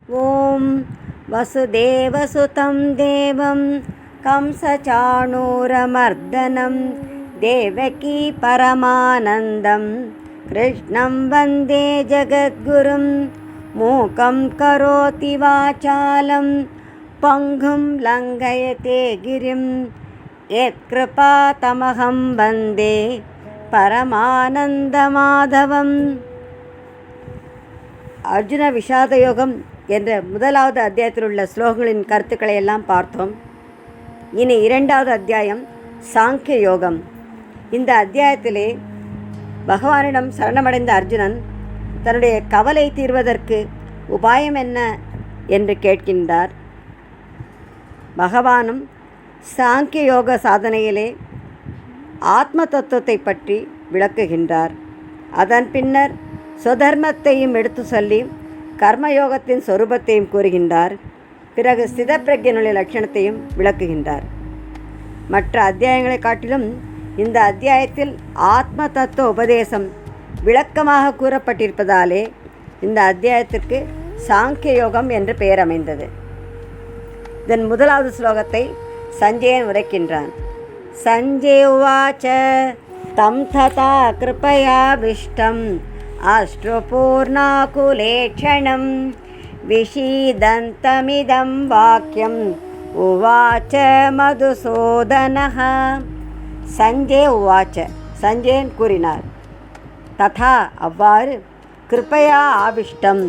ஓம் வசுதேவசுதம் தேவம் கம்சசாணூரமர்தனம் தேவகி பரமானந்தம் கிருஷ்ணம் வந்தே ஜகத்குரும் மூகம் கரோதி வாசாலம் பங்கும் லங்கயதே கிரிம் யத்கிருபா தமஹம் வந்தே பரமானந்தமாதவம். அர்ஜுன விஷாத யோகம் என்ற முதலாவது அத்தியாயத்தில் உள்ள ஸ்லோகங்களின் கருத்துக்களை எல்லாம் பார்த்தோம். இனி இரண்டாவது அத்தியாயம் சாங்கிய யோகம். இந்த அத்தியாயத்திலே பகவானிடம் சரணமடைந்த அர்ஜுனன் தன்னுடைய கவலை தீர்வதற்கு உபாயம் என்ன என்று கேட்கின்றார். பகவானும் சாங்கிய யோக சாதனையிலே ஆத்ம தத்துவத்தை பற்றி விளக்குகின்றார். அதன் பின்னர் சுதர்மத்தையும் எடுத்து சொல்லி கர்மயோகத்தின் சொரூபத்தையும் கூறுகின்றார். பிறகு ஸ்திதப்பிரக்ஞனுடைய லட்சணத்தையும் விளக்குகின்றார். மற்ற அத்தியாயங்களை காட்டிலும் இந்த அத்தியாயத்தில் ஆத்ம தத்துவ உபதேசம் விளக்கமாக கூறப்பட்டிருப்பதாலே இந்த அத்தியாயத்திற்கு சாங்கிய யோகம் என்று பெயர் அமைந்தது. இதன் முதலாவது ஸ்லோகத்தை சஞ்சயன் உரைக்கின்றான். சஞ்சய் உவாச்ச தம் ததா கிருபயாவிஷ்டம் அஷ்ட்ரபூர்ணாகுலேக்ஷணம் விஷீதந்தமிதம் வாக்கியம் உவாச்ச மதுசூதனஹ. சஞ்சய் உவாச்ச, சஞ்சயன் கூறினார். ததா அவ்வாறு, கிருபையா ஆவிஷ்டம்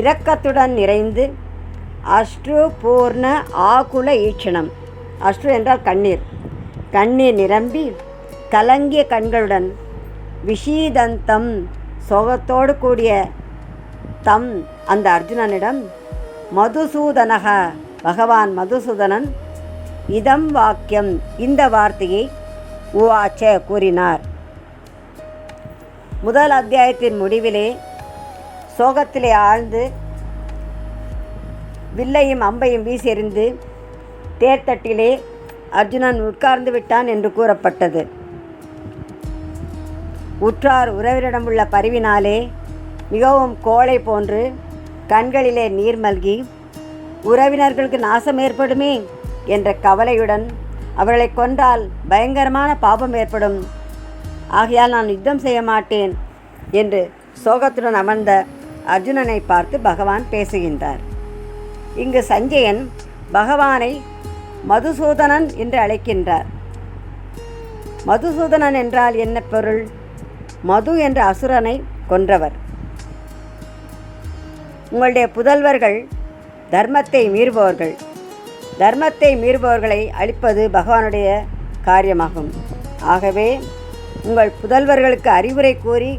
இரக்கத்துடன் நிறைந்து, அஷ்ட்ரு பூர்ண ஆகுல ஈட்சணம், அஷ்ட்ரு என்றால் கண்ணீர், கண்ணீர் நிரம்பி கலங்கிய கண்களுடன், விஷீதந்தம் சோகத்தோடு கூடிய தம் அந்த அர்ஜுனனிடம், மதுசூதனக பகவான் மதுசூதனன், இதம் வாக்கியம் இந்த வார்த்தையை உவாச்ச கூறினார். முதல் அத்தியாயத்தின் முடிவிலே சோகத்திலே ஆழ்ந்து வில்லையும் அம்பையும் வீசி எறிந்து தேர்தட்டிலே அர்ஜுனன் உட்கார்ந்து விட்டான் என்று கூறப்பட்டது. உற்றார் உறவினரிடமுள்ள பரிவினாலே மிகவும் கோழை போன்று கண்களிலே நீர் மல்கி, உறவினர்களுக்கு நாசம் ஏற்படுமே என்ற கவலையுடன், அவர்களை கொன்றால் பயங்கரமான பாபம் ஏற்படும், ஆகையால் நான் யுத்தம் செய்ய மாட்டேன் என்று சோகத்துடன் அமர்ந்த அர்ஜுனனை பார்த்து பகவான் பேசுகின்றார். இங்கு சஞ்சயன் பகவானை மதுசூதனன் என்று அழைக்கின்றார். மதுசூதனன் என்றால் என்ன பொருள்? மது என்ற அசுரனை கொன்றவர். உங்களுடைய புதல்வர்கள் தர்மத்தை மீறுபவர்கள். தர்மத்தை மீறுபவர்களை அழிப்பது பகவானுடைய காரியமாகும். ஆகவே உங்கள் புதல்வர்களுக்கு அறிவுரை கூறி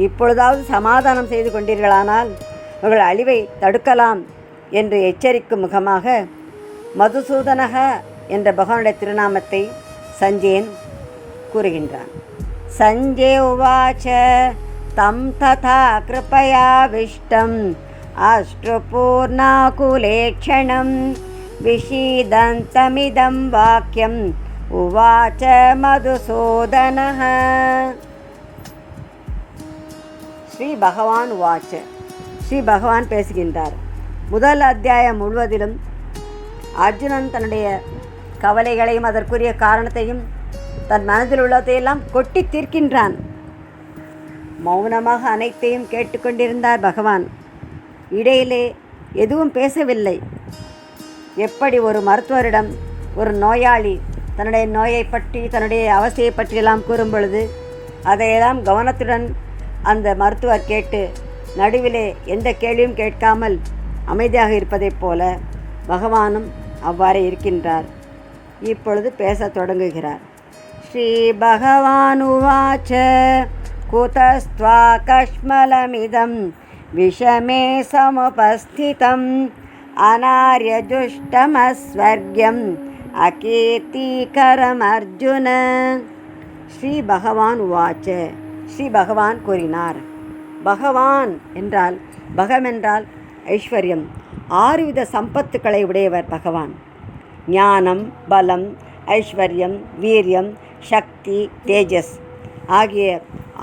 இப்பொழுதாவது சமாதானம் செய்து கொண்டீர்களானால் அவர்கள் அழிவை தடுக்கலாம் என்று எச்சரிக்கும் முகமாக மதுசூதனக என்ற பகவானுடைய திருநாமத்தை சஞ்சயன் கூறுகின்றான். சஞ்சய் உவாச்ச தம் ததா கிருபயாவிஷ்டம் அஷ்ட்ரபூர்ணாகுலேக்ஷணம் விஷீதந்தமிதம் வாக்கியம் உவாச்ச மதுசூதனஹ. ஸ்ரீ பகவான் உவாச்ச, ஸ்ரீ பகவான் பேசுகின்றார். முதல் அத்தியாயம் முழுவதிலும் அர்ஜுனன் தன்னுடைய கவலைகளையும் அதற்குரிய காரணத்தையும் தன் மனதில் உள்ளதையெல்லாம் கொட்டி தீர்க்கின்றான். மௌனமாக அனைத்தையும் கேட்டுக்கொண்டிருந்தார் பகவான். இடையிலே எதுவும் பேசவில்லை. எப்படி ஒரு மருத்துவரிடம் ஒரு நோயாளி தன்னுடைய நோயை பற்றி தன்னுடைய அவஸ்தையை பற்றியெல்லாம் கூறும் பொழுது அதையெல்லாம் கவனத்துடன் அந்த மருத்துவர் கேட்டு நடுவிலே எந்த கேள்வியும் கேட்காமல் அமைதியாக இருப்பதைப் போல பகவானும் அவ்வாறே இருக்கின்றார். இப்பொழுது பேசத் தொடங்குகிறார். ஸ்ரீ பகவான் உவாச்ச குதஸ்த்வா கஷ்மலமிதம் விஷமே சமுபஸ்திதம் அநார்யஜுஷ்டமஸ்வர்க்யம் அகீர்த்திகரம் அர்ஜுன. ஸ்ரீ பகவான் உவாச்ச, ஸ்ரீ பகவான் கூறினார். பகவான் என்றால், பகம் என்றால் ஐஸ்வர்யம், 6 வித சம்பத்துக்களை உடையவர் பகவான். ஞானம், பலம், ஐஸ்வர்யம், வீரியம், சக்தி, தேஜஸ் ஆகிய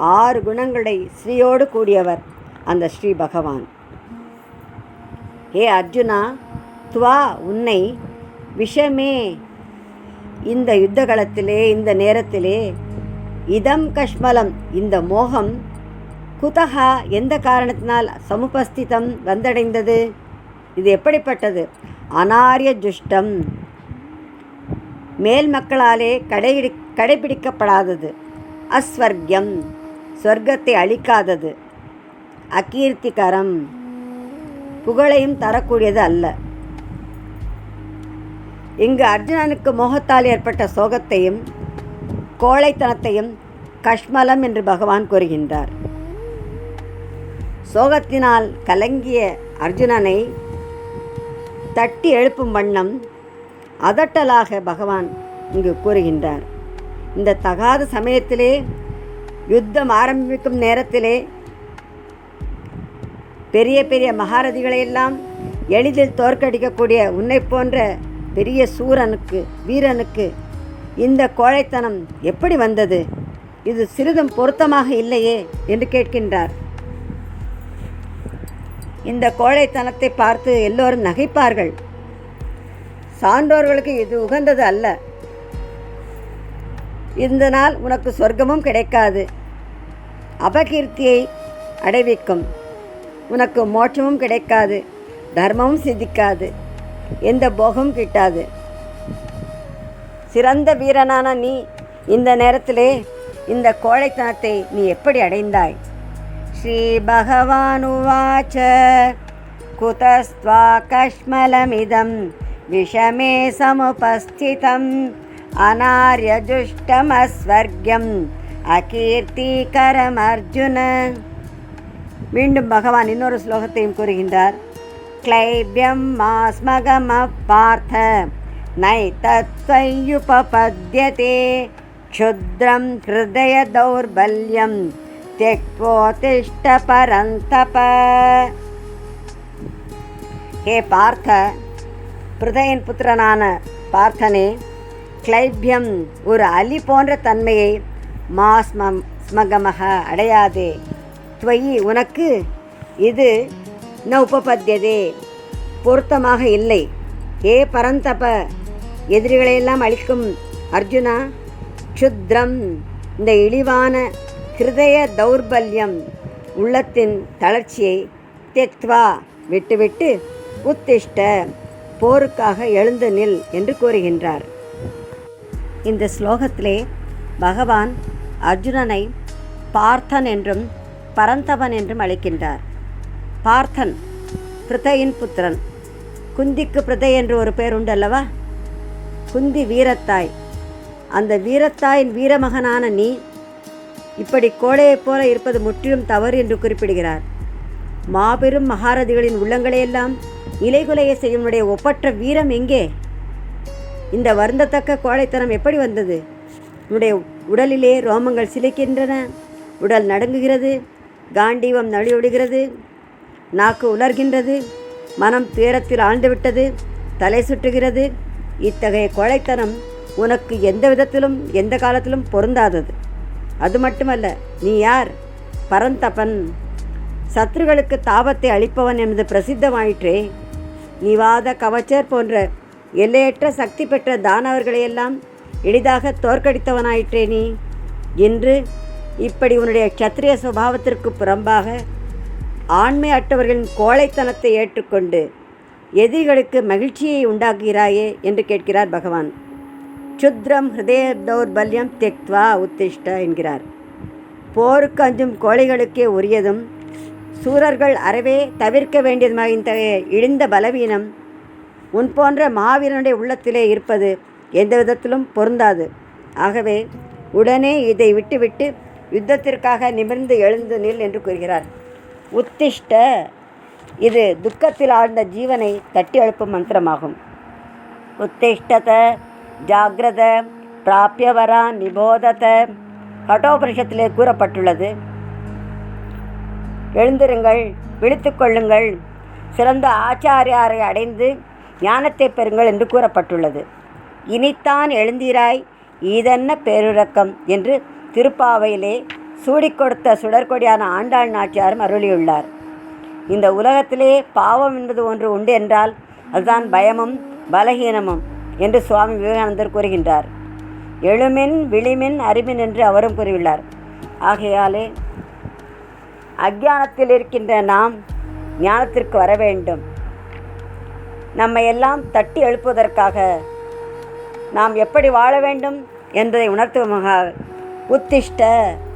6 குணங்களை ஸ்ரீயோடு கூடியவர் அந்த ஸ்ரீ பகவான். ஏ அர்ஜுனா, துவா உன்னை விஷமே இந்த யுத்த காலத்திலே, இந்த நேரத்திலே, இதம் கஷ்மலம் இந்த மோகம், குதஹா எந்த காரணத்தினால் சமுபஸ்திதம் வந்தடைந்தது, இது எப்படிப்பட்டது, அனாரிய ஜுஷ்டம் மேல் மக்களாலே கடைபிடிக்கப்படாதது, அஸ்வர்க்கியம் சொர்க்கத்தை அளிக்காதது, அகீர்த்திகரம் புகழையும் தரக்கூடியது அல்ல. இங்கு அர்ஜுனனுக்கு மோகத்தால் ஏற்பட்ட சோகத்தையும் கோழைத்தனத்தையும் கஷ்மலம் என்று பகவான் கூறுகின்றார். சோகத்தினால் கலங்கிய அர்ஜுனனை தட்டி எழுப்பும் வண்ணம் அதட்டலாக பகவான் இங்கு கூறுகின்றார். இந்த தகாத சமயத்திலே, யுத்தம் ஆரம்பிக்கும் நேரத்திலே பெரிய பெரிய மகாரதிகளையெல்லாம் எளிதில் தோற்கடிக்கக்கூடிய உன்னை போன்ற பெரிய சூரனுக்கு, வீரனுக்கு இந்த கோழைத்தனம் எப்படி வந்தது, இது சிறிதும் பொருத்தமாக இல்லையே என்று கேட்கின்றார். இந்த கோழைத்தனத்தை பார்த்து எல்லோரும் நகைப்பார்கள். சான்றோர்களுக்கு இது உகந்தது அல்ல. இதனால் உனக்கு சொர்க்கமும் கிடைக்காது, அபகீர்த்தியை அடைவிக்கும், உனக்கு மோட்சமும் கிடைக்காது, தர்மமும் சித்திக்காது, எந்த போகமும் கிட்டாது. சிறந்த வீரனான நீ இந்த நேரத்திலே இந்த கோழைத்தனத்தை நீ எப்படி அடைந்தாய்? ஸ்ரீ பகவானுவாச்ச குதஸ்த்வா கஷ்மலமிதம் விஷமே சமுபஸ்திதம் அநார்யஜுஷ்டமஸ்வர்க்யம் அகீர்த்திகரம் அர்ஜுன. மீண்டும் பகவான் இன்னொரு ஸ்லோகத்தையும் கூறுகின்றார். க்ளைப்யம் மாஸ்மகம பார்த்த நைதத்வயுபபத்யதே க்ஷுத்ரம் ஹிருதய தௌர்பல்யம் த்யக்த்வோதிஷ்ட பரந்தப. ஹே பார்த்த, பிருதையின் புத்திரனான பார்த்தனே, க்ளைப்யம் ஒரு அலி போன்ற தன்மையை ஸ்மகமக அடையாதே, துவயி உனக்கு இது ந உபபத்தியதே பொருத்தமாக இல்லை. ஏ பரந்தப எதிரிகளையெல்லாம் அழிக்கும் அர்ஜுனா, க்ஷுத்ரம் இந்த இழிவான ஹிருதய தௌர்பல்யம் உள்ளத்தின் தளர்ச்சியை தெக்த்வா விட்டுவிட்டு உத்திஷ்ட போருக்காக எழுந்து நில் என்று கூறுகின்றார். இந்த ஸ்லோகத்திலே பகவான் அர்ஜுனனை பார்த்தன் என்றும் பரந்தபன் என்றும் அழைக்கின்றார். பார்த்தன் பிருதையின் புத்திரன். குந்திக்கு பிருதை என்று ஒரு பேர் உண்டு அல்லவா? குந்தி வீரத்தாய். அந்த வீரத்தாயின் வீரமகனான நீ இப்படி கோழையைப் போல இருப்பது முற்றிலும் தவறு என்று குறிப்பிடுகிறார். மாபெரும் மகாரதிகளின் உள்ளங்களையெல்லாம் இலைகுலைய செய்யும்னுடைய ஒப்பற்ற வீரம் எங்கே? இந்த வருந்தத்தக்க கோழைத்தனம் எப்படி வந்தது? உன்னுடைய உடலிலே ரோமங்கள் சிலிக்கின்றன, உடல் நடுங்குகிறது, காண்டீவம் நழுவிடுகிறது, நாக்கு உலர்கின்றது, மனம் துயரத்தில் ஆழ்ந்துவிட்டது, தலை சுற்றுகிறது. இத்தகைய கோழைத்தனம் உனக்கு எந்த விதத்திலும் எந்த காலத்திலும் பொருந்தாதது. அது மட்டுமல்ல, நீ யார்? பரந்தபன், சத்ருகளுக்கு தாபத்தை அளிப்பவன் என்பது பிரசித்தமாயிற்றே. நிவாத கவச்சர் போன்ற எல்லையற்ற சக்தி பெற்ற தானவர்களையெல்லாம் எளிதாக தோற்கடித்தவனாயிற்றே நீ. இன்று இப்படி உன்னுடைய க்ஷத்ரிய சுபாவத்திற்கு புறம்பாக ஆண்மை அற்றவர்களின் கோழைத்தனத்தை ஏற்றுக்கொண்டு எதிரிகளுக்கு மகிழ்ச்சியை உண்டாக்குகிறாயே என்று கேட்கிறார் பகவான். க்ஷுத்ரம் ஹிருதய தௌர்பல்யம் தெக்த்வா உத்திஷ்ட என்கிறார். போருக்கு அஞ்சும் கோழைகளுக்கே உரியதும் சூரர்கள் அறவே தவிர்க்க வேண்டியதுமாக இத்தகைய இழிந்த பலவீனம் உன் போன்ற மாவீரனுடைய உள்ளத்திலே இருப்பது எந்த விதத்திலும் பொருந்தாது. ஆகவே உடனே இதை விட்டுவிட்டு யுத்தத்திற்காக நிமிர்ந்து எழுந்து நில் என்று கூறுகிறார். உத்திஷ்ட இது துக்கத்தில் ஆழ்ந்த ஜீவனை தட்டி எழுப்பும் மந்திரமாகும். உத்திஷ்டத ஜாகிரத பிராபியவரா நிபோதத கட்டோபனிஷத்திலே கூறப்பட்டுள்ளது. எழுந்திருங்கள், விழித்து கொள்ளுங்கள், சிறந்த ஆச்சாரியாரை அடைந்து ஞானத்தை பெறுங்கள் என்று கூறப்பட்டுள்ளது. இனித்தான் எழுந்தீராய், ஈதென்ன பேருறக்கம் என்று திருப்பாவையிலே சூடிக் கொடுத்த சுடற்கொடியான ஆண்டாள் நாச்சியாரும் அருளியுள்ளார். இந்த உலகத்திலே பாவம் என்பது ஒன்று உண்டு என்றால் அதுதான் பயமும் பலகீனமும் என்று சுவாமி விவேகானந்தர் கூறுகின்றார். எழுமின் விழிமின் அறிமின் என்று அவரும் கூறியுள்ளார். ஆகையாலே அஞ்ஞானத்தில் இருக்கின்ற நாம் ஞானத்திற்கு வர வேண்டும். நம்மை எல்லாம் தட்டி எழுப்புவதற்காக நாம் எப்படி வாழ வேண்டும் என்பதை உணர்த்துவதாக உத்திஷ்ட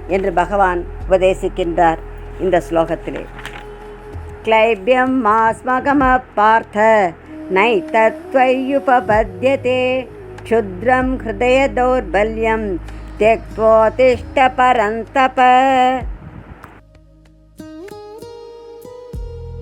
என்று பகவான் உபதேசிக்கின்றார் இந்த ஸ்லோகத்திலே. க்ளைப்யம் மாஸ்மகம பார்த்த நைதத்வயுபபத்யதே க்ஷுத்ரம் ஹிருதய தௌர்பல்யம் த்யக்த்வோதிஷ்ட பரந்தப.